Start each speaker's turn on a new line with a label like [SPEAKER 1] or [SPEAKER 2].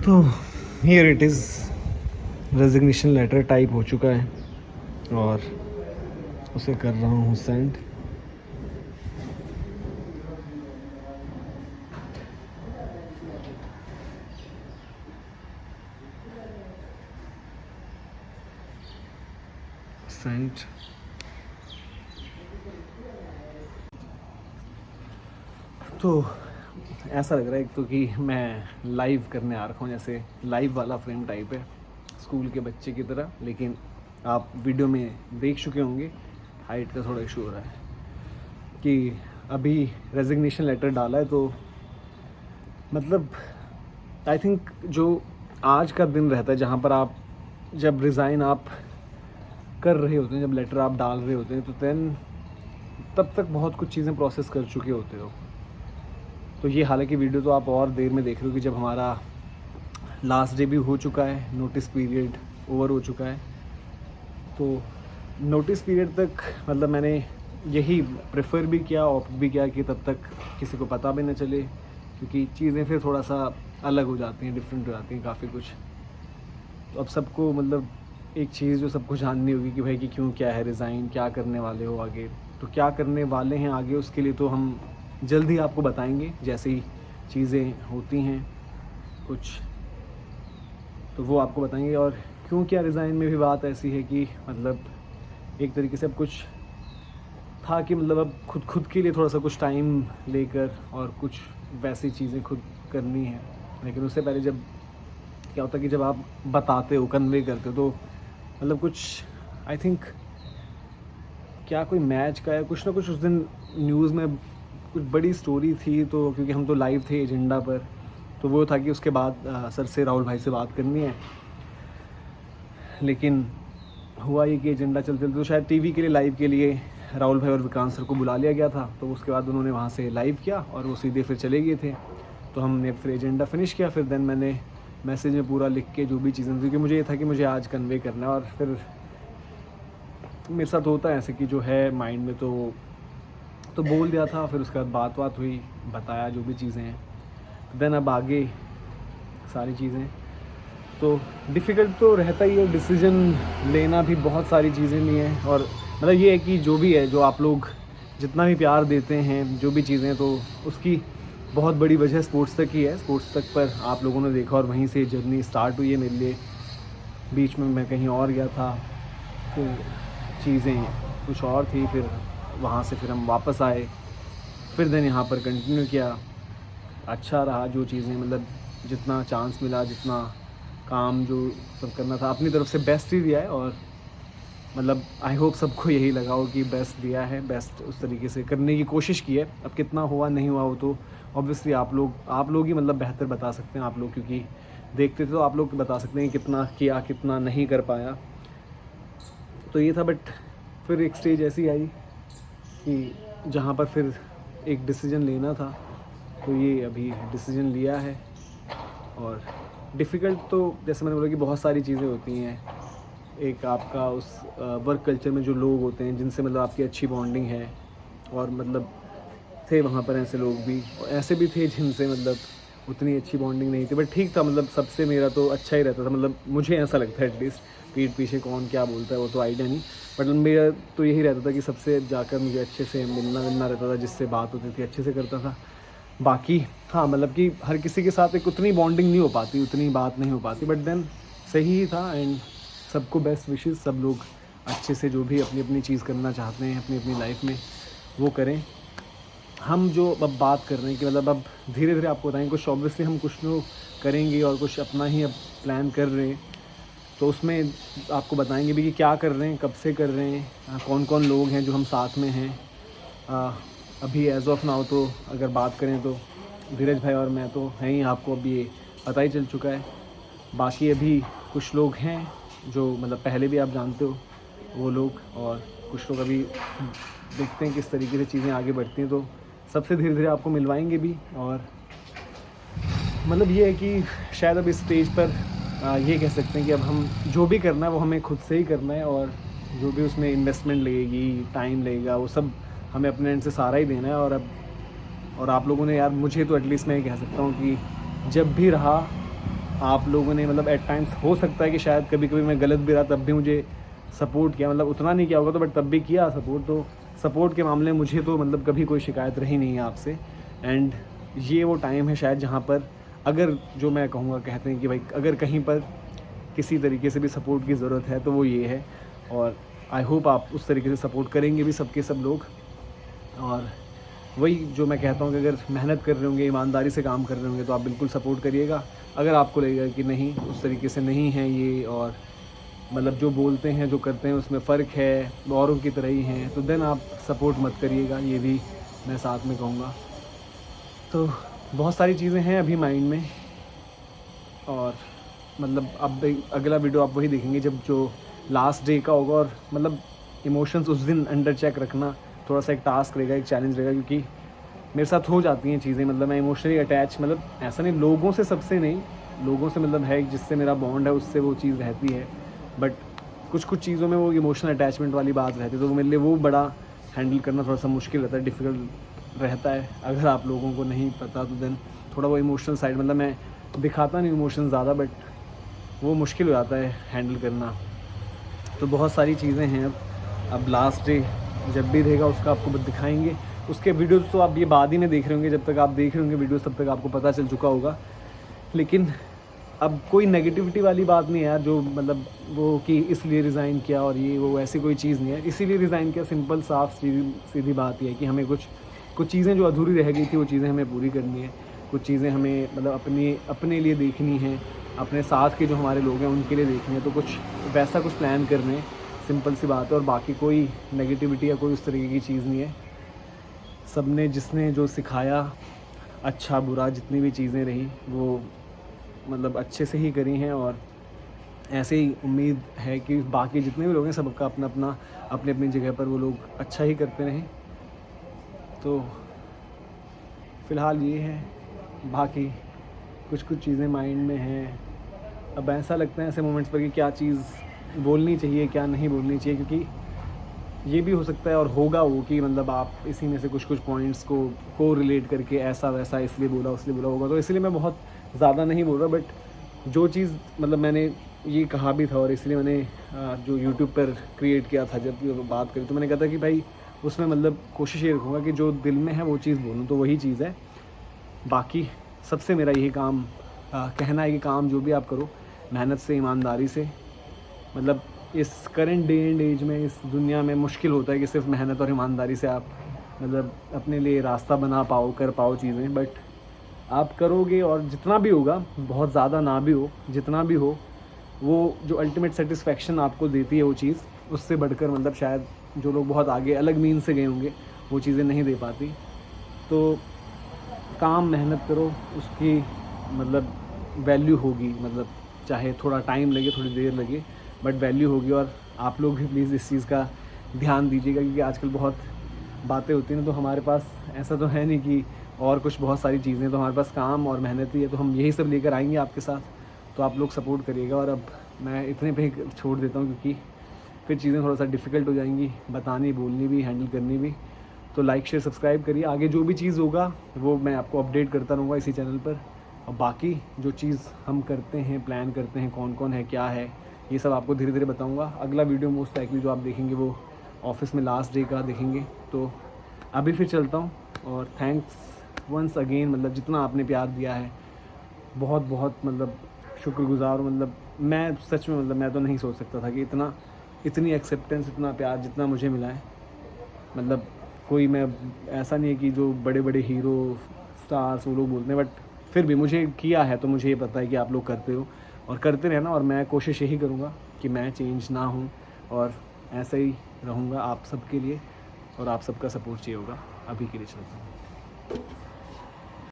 [SPEAKER 1] तो here it is, resignation letter type हो चुका है और उसे कर रहा हूँ सेंड। सेंड। तो ऐसा लग रहा है एक तो कि मैं लाइव करने आ रखा हूँ, जैसे लाइव वाला फ्रेम टाइप है स्कूल के बच्चे की तरह, लेकिन आप वीडियो में देख चुके होंगे हाइट का थोड़ा इशू हो रहा है कि अभी रेजिग्नेशन लेटर डाला है। तो मतलब आई थिंक जो आज का दिन रहता है जहाँ पर आप जब रिज़ाइन आप कर रहे होते हैं, जब लेटर आप डाल रहे होते हैं, तो देन तब तक बहुत कुछ चीज़ें प्रोसेस कर चुके होते हो। तो ये हालांकि वीडियो तो आप और देर में देख रहे हो कि जब हमारा लास्ट डे भी हो चुका है, नोटिस पीरियड ओवर हो चुका है। तो नोटिस पीरियड तक मतलब मैंने यही प्रेफर भी किया, ऑप्ट भी किया कि तब तक किसी को पता भी ना चले, क्योंकि चीज़ें फिर थोड़ा सा अलग हो जाती हैं, डिफरेंट हो जाती हैं काफ़ी कुछ। तो अब सबको मतलब एक चीज़ जो सबको जाननी होगी कि भाई कि क्यों, क्या है रिज़ाइन, क्या करने वाले हो आगे। तो क्या करने वाले हैं आगे, उसके लिए तो हम जल्द ही आपको बताएंगे जैसे ही चीज़ें होती हैं कुछ, तो वो आपको बताएंगे। और क्यों क्या रिज़ाइन में भी बात ऐसी है कि मतलब एक तरीके से अब कुछ था कि मतलब अब खुद के लिए थोड़ा सा कुछ टाइम लेकर और कुछ वैसी चीज़ें खुद करनी है। लेकिन उससे पहले जब क्या होता है कि जब आप बताते हो, कन्वे करते हो, तो मतलब कुछ आई थिंक क्या कोई मैच का है कुछ ना कुछ उस दिन न्यूज़ में कुछ बड़ी स्टोरी थी। तो क्योंकि हम तो लाइव थे एजेंडा पर, तो वो था कि उसके बाद सर से, राहुल भाई से बात करनी है। लेकिन हुआ ये कि एजेंडा चलते तो शायद टीवी के लिए, लाइव के लिए राहुल भाई और विक्रांत सर को बुला लिया गया था। तो उसके बाद उन्होंने वहाँ से लाइव किया और वो सीधे फिर चले गए थे। तो हमने फिर एजेंडा फिनिश किया। फिर देन मैंने मैसेज में पूरा लिख के जो भी चीज़ें थी, क्योंकि मुझे ये था कि मुझे आज कन्वे करना है। और फिर मेरे साथ होता है ऐसे कि जो है माइंड में तो बोल दिया था। फिर उसके बाद बात हुई, बताया जो भी चीज़ें हैं। देन अब आगे सारी चीज़ें तो डिफ़िकल्ट तो रहता ही है, डिसीजन लेना भी बहुत सारी चीज़ें नहीं है। और मतलब ये है कि जो भी है, जो आप लोग जितना भी प्यार देते हैं, जो भी चीज़ें, तो उसकी बहुत बड़ी वजह स्पोर्ट्स तक ही है। स्पोर्ट्स तक पर आप लोगों ने देखा और वहीं से जर्नी स्टार्ट हुई है मेरे लिए। बीच में मैं कहीं और गया था, फिर चीज़ें कुछ और थी, फिर वहाँ से फिर हम वापस आए, फिर देन यहाँ पर कंटिन्यू किया। अच्छा रहा जो चीज़ें, मतलब जितना चांस मिला, जितना काम जो सब करना था, अपनी तरफ से बेस्ट ही दिया है। और मतलब आई होप सबको यही लगा हो कि बेस्ट दिया है, बेस्ट उस तरीके से करने की कोशिश की है। अब कितना हुआ नहीं हुआ वो तो ऑब्वियसली आप लोग ही मतलब बेहतर बता सकते हैं। आप लोग क्योंकि देखते थे तो आप लोग बता सकते हैं कितना किया, कितना नहीं कर पाया। तो ये था। बट फिर एक स्टेज ऐसी आई कि जहाँ पर फिर एक डिसीजन लेना था। तो ये अभी डिसीजन लिया है। और डिफ़िकल्ट तो जैसे मैंने बोला कि बहुत सारी चीज़ें होती हैं। एक आपका उस वर्क कल्चर में जो लोग होते हैं, जिनसे मतलब आपकी अच्छी बॉन्डिंग है, और मतलब थे वहाँ पर ऐसे लोग भी, और ऐसे भी थे जिनसे मतलब उतनी अच्छी बॉन्डिंग नहीं थी। बट ठीक था, मतलब सबसे मेरा तो अच्छा ही रहता था। मतलब मुझे ऐसा लगता है, एटलीस्ट पीठ पीछे कौन क्या बोलता है वो तो आइडिया नहीं, बट मेरा तो यही रहता था कि सबसे जाकर मुझे अच्छे से मिलना रहता था, जिससे बात होती थी अच्छे से करता था। बाकी हाँ, मतलब कि हर किसी के साथ एक उतनी बॉन्डिंग नहीं हो पाती, उतनी बात नहीं हो पाती, बट देन सही ही था। एंड सबको बेस्ट विशेज़। सब लोग अच्छे से जो भी अपनी अपनी चीज़ करना चाहते हैं अपनी अपनी लाइफ में वो करें। हम जो अब बात कर रहे हैं कि मतलब अब धीरे धीरे आपको बताएंगे कुछ, ऑब्वियसली हम कुछ लोग करेंगे और कुछ अपना ही अब प्लान कर रहे हैं। तो उसमें आपको बताएंगे भी कि क्या कर रहे हैं, कब से कर रहे हैं, कौन कौन लोग हैं जो हम साथ में हैं। अभी एज़ ऑफ नाउ तो अगर बात करें तो धीरज भाई और मैं तो हैं ही, आपको अभी ये पता ही चल चुका है। बाकी अभी कुछ लोग हैं जो मतलब पहले भी आप जानते हो वो लोग, और कुछ लोग अभी देखते हैं किस तरीके से चीज़ें आगे बढ़ती हैं। तो सबसे धीरे धीरे आपको मिलवाएंगे भी। और मतलब ये है कि शायद अब इस स्टेज पर ये कह सकते हैं कि अब हम जो भी करना है वो हमें खुद से ही करना है। और जो भी उसमें इन्वेस्टमेंट लगेगी, टाइम लगेगा, वो सब हमें अपने एंड से सारा ही देना है। और अब आप लोगों ने यार, मुझे तो एटलीस्ट मैं ये कह सकता हूँ कि जब भी रहा आप लोगों ने मतलब एट टाइम्स हो सकता है कि शायद कभी कभी मैं गलत भी रहा तब भी मुझे सपोर्ट किया, मतलब उतना नहीं किया होगा तो बट तब भी किया सपोर्ट। तो सपोर्ट के मामले में मुझे तो मतलब कभी कोई शिकायत रही नहीं है आपसे। एंड ये वो टाइम है शायद जहाँ पर अगर जो मैं कहूँगा, कहते हैं कि भाई अगर कहीं पर किसी तरीके से भी सपोर्ट की ज़रूरत है तो वो ये है। और आई होप आप उस तरीके से सपोर्ट करेंगे भी सबके सब लोग। और वही जो मैं कहता हूँ कि अगर मेहनत कर रहे होंगे, ईमानदारी से काम कर रहे होंगे तो आप बिल्कुल सपोर्ट करिएगा। अगर आपको लगेगा कि नहीं उस तरीके से नहीं है ये, और मतलब जो बोलते हैं जो करते हैं उसमें फ़र्क है, औरों की तरह ही हैं, तो देन आप सपोर्ट मत करिएगा, ये भी मैं साथ में कहूँगा। तो बहुत सारी चीज़ें हैं अभी माइंड में, और मतलब अब अगला वीडियो आप वही देखेंगे जब जो लास्ट डे का होगा। और मतलब इमोशंस उस दिन अंडर चेक रखना थोड़ा सा एक टास्क रहेगा, एक चैलेंज रहेगा, क्योंकि मेरे साथ हो जाती हैं चीज़ें। मतलब मैं इमोशनली अटैच, मतलब ऐसा नहीं लोगों से, सबसे नहीं, लोगों से मतलब है जिससे मेरा बॉन्ड है उससे वो चीज़ रहती है, बट कुछ कुछ चीज़ों में वो इमोशनल अटैचमेंट वाली बात रहती है, तो मेरे लिए वो बड़ा हैंडल करना थोड़ा सा मुश्किल रहता है, डिफ़िकल्ट रहता है। अगर आप लोगों को नहीं पता तो देन थोड़ा वो इमोशनल साइड, मतलब मैं दिखाता नहीं इमोशन ज़्यादा, बट वो मुश्किल हो जाता है हैंडल करना। तो बहुत सारी चीज़ें हैं। अब लास्ट डे जब भी रहेगा उसका आपको दिखाएंगे। उसके वीडियोज़ तो आप ये बाद ही में देख रहे होंगे, जब तक आप देख रहे होंगे वीडियोज़ तब तक आपको पता चल चुका होगा। लेकिन अब कोई नेगेटिविटी वाली बात नहीं है यार, जो मतलब वो कि इसलिए रिज़ाइन किया और ये वो, ऐसी कोई चीज़ नहीं है। इसीलिए रिज़ाइन किया, सिंपल साफ सीधी बात ये है कि हमें कुछ चीज़ें जो अधूरी रह गई थी वो चीज़ें हमें पूरी करनी है। कुछ चीज़ें हमें मतलब अपने लिए देखनी है, अपने साथ के जो हमारे लोग हैं उनके लिए देखनी है, तो कुछ वैसा कुछ प्लान करने, सिंपल सी बात है। और बाकी कोई नेगेटिविटी या कोई उस तरीके की चीज़ नहीं है। सब ने जिसने जो सिखाया, अच्छा बुरा जितनी भी चीज़ें रही वो मतलब अच्छे से ही करी हैं। और ऐसे ही उम्मीद है कि बाकी जितने भी लोग हैं सबका अपना अपनी अपनी जगह पर वो लोग अच्छा ही करते रहें। तो फ़िलहाल ये है, बाकी कुछ चीज़ें माइंड में हैं। अब ऐसा लगता है ऐसे मोमेंट्स पर कि क्या चीज़ बोलनी चाहिए क्या नहीं बोलनी चाहिए, क्योंकि ये भी हो सकता है और होगा वो कि मतलब आप इसी में से कुछ पॉइंट्स को रिलेट करके ऐसा वैसा इसलिए बोला उसलिए बोला होगा। तो इसलिए मैं बहुत ज़्यादा नहीं बोल रहा, बट जो चीज़ मतलब मैंने ये कहा भी था और इसलिए मैंने जो यूट्यूब पर क्रिएट किया था, जब बात करी तो मैंने कहा था कि भाई उसमें मतलब कोशिश ये रखूँगा कि जो दिल में है वो चीज़ बोलूँ, तो वही चीज़ है। बाकी सबसे मेरा यही काम कहना है कि काम जो भी आप करो मेहनत से, ईमानदारी से। मतलब इस करंट डे एंड एज में, इस दुनिया में मुश्किल होता है कि सिर्फ मेहनत और ईमानदारी से आप मतलब अपने लिए रास्ता बना पाओ, कर पाओ चीज़ें। बट आप करोगे और जितना भी होगा, बहुत ज़्यादा ना भी हो, जितना भी हो, वो जो अल्टीमेट सेटिस्फेक्शन आपको देती है वो चीज़, उससे बढ़कर मतलब शायद जो लोग बहुत आगे अलग मीन से गए होंगे वो चीज़ें नहीं दे पाती। तो काम मेहनत करो, उसकी मतलब वैल्यू होगी, मतलब चाहे थोड़ा टाइम लगे, थोड़ी देर लगे, बट वैल्यू होगी। और आप लोग भी प्लीज़ इस चीज़ का ध्यान दीजिएगा, क्योंकि आजकल बहुत बातें होती हैं ना, तो हमारे पास ऐसा तो है नहीं कि और कुछ बहुत सारी चीज़ें, तो हमारे पास काम और मेहनत ही है, तो हम यही सब लेकर आएंगे आपके साथ। तो आप लोग सपोर्ट करिएगा। और अब मैं इतने पे ही छोड़ देता हूँ, क्योंकि फिर चीज़ें थोड़ा सा डिफ़िकल्ट हो जाएंगी बतानी, बोलनी भी, हैंडल करनी भी। तो लाइक शेयर सब्सक्राइब करिए। आगे जो भी चीज़ होगा वो मैं आपको अपडेट करता रहूँगा इसी चैनल पर। और बाकी जो चीज़ हम करते हैं, प्लान करते हैं, कौन कौन है, क्या है, ये सब आपको धीरे धीरे बताऊँगा। अगला वीडियो मोस्ट लाइकली जो आप देखेंगे वो ऑफिस में लास्ट डे का देखेंगे। तो अभी फिर चलता हूँ, और थैंक्स वंस अगेन, मतलब जितना आपने प्यार दिया है बहुत बहुत मतलब शुक्रगुज़ार हूँ। मतलब मैं सच में, मतलब मैं तो नहीं सोच सकता था कि इतनी एक्सेप्टेंस, इतना प्यार जितना मुझे मिला है। मतलब कोई, मैं ऐसा नहीं है कि जो बड़े बड़े हीरो स्टार्स वो लोग बोलते हैं, बट फिर भी मुझे किया है तो मुझे ये पता है कि आप लोग करते हो और करते रहना। और मैं कोशिश यही करूँगा कि मैं चेंज ना हूँ और ऐसे ही रहूँगा आप सबके लिए, और आप सबका सपोर्ट चाहिए होगा। अभी के लिए चलता हूँ।